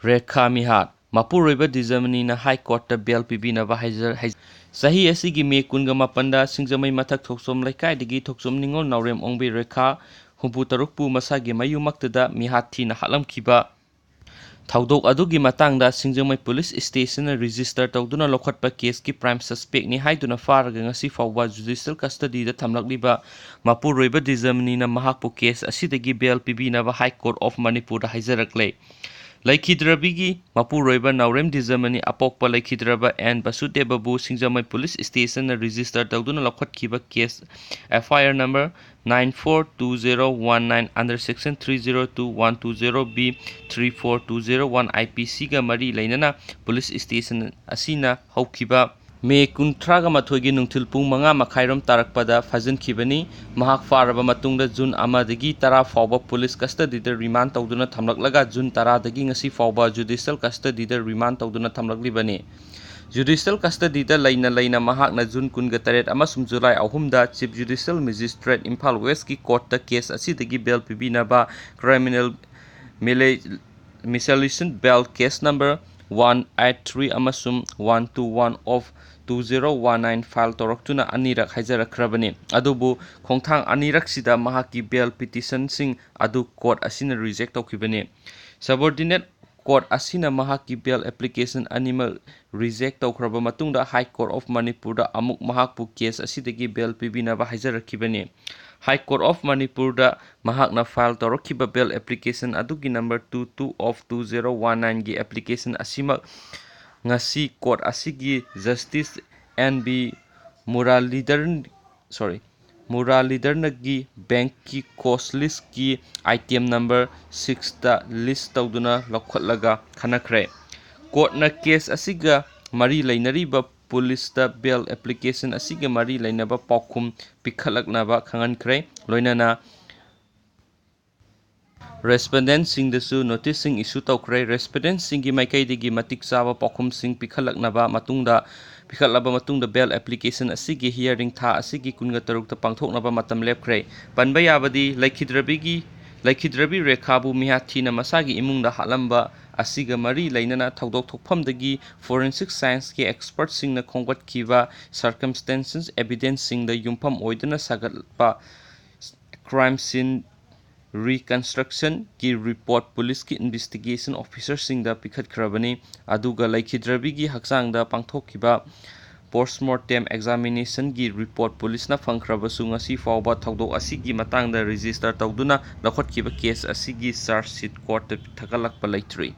Rekha Mihat Mapuroiba Dizamani High Court Bell Pibina Hazer Sahi Asigi Me Kunga Mapanda Singzamai Matak Toksom Laikai Digi Toksom Ningo Naurem Ongbe Rekha Humputarukpu Masagi Mayumaktada Mihati Nahalam Kiba Taudok Adugi Matanga Singzamai Police Station Register Tauduna Lokatpa Case Ki Prime Suspect Ni Haiduna Farga Si Fawa Judicial Custody the Tamlakliba Mapuroiba Dizamani Mahakpo Case Asidagi Bell Pibina High Court of Manipur Hazarakle Laikhidrabigi Mapuroiba Naurem Dizamani Apokpa Laikhidraba and Basudeba Bu Singzamai Police Station Register Tauduna Lokatkiba Case FIR number 942019 under section 302120B 34201 IPC ga mari lainana Police Station asina haukiba Me Kuntraga Mathogi Nungtil Pung Manga Makhairam Tarakpada Fazin Kibani Mahak Faraba Matungda Jun Amadagi Tara Fauba Police Custody the Remand Tauduna Tamlaklaga Jun Tara the Gingasi Fauba Judicial Custody the Remand Tauduna Tamlaklibani Judicial Custody the Laina Mahak na Jun Kungataret Amasum July Ahumda Chief Judicial Magistrate Impal West Ki Court the case Asidagi Bell Pibinaba Criminal Miscellaneous Bell Case number 183 Amasum 121 of 2019 file Toroktuna Anirak Haizarakrabani Adubu Kongtang Anirak Sida Mahaki Bell petition sing Adu court Asina reject Okibani Subordinate Court Asina Mahaki Bell application animal reject Okraba Matunda High Court of Manipur da Amuk Mahakpu case Asidagi Bell Pibina Haizarakribani High Court of Manipur da Mahakna file Torokiba Bell application Adugi number 22 of 2019 gi application Asima Ngasi Court Asigi Justice NB Muralidharnagi Bank ki cost list ki item number 6 ta list tauduna lokhatlaga khanakre court na case asiga mari lainariba police ta bail application asiga mari lainaba paukhum pikhalaknaba khangankre loinana Respondent sing the su noticing issue tokre respondent singi maikai digi matik sawa pokhum sing pikhalaknaba matungda pikhalaba matungda bail application asigi hearing tha asigi kunga taruk ta pangthoknaba matam lepkre panba yabadi laikhidrabi rekhabu mihathi na masagi imungda halamba asiga mari lainana thaudok thokphamdagi forensic science ki expert singna khongwat kiba circumstances evidence sing da yumpham oidana sagatpa crime scene reconstruction ki report police ki investigation officer sing da pikhat khrabani aduga laikhidrabi gi haksang da pangthokkiba postmortem examination gi report police na phangkhrabasu ngasi fawba thaudok asigi matang da register tawduna lakhotkiba case asigi charge sheet court ta thakalakpa laitri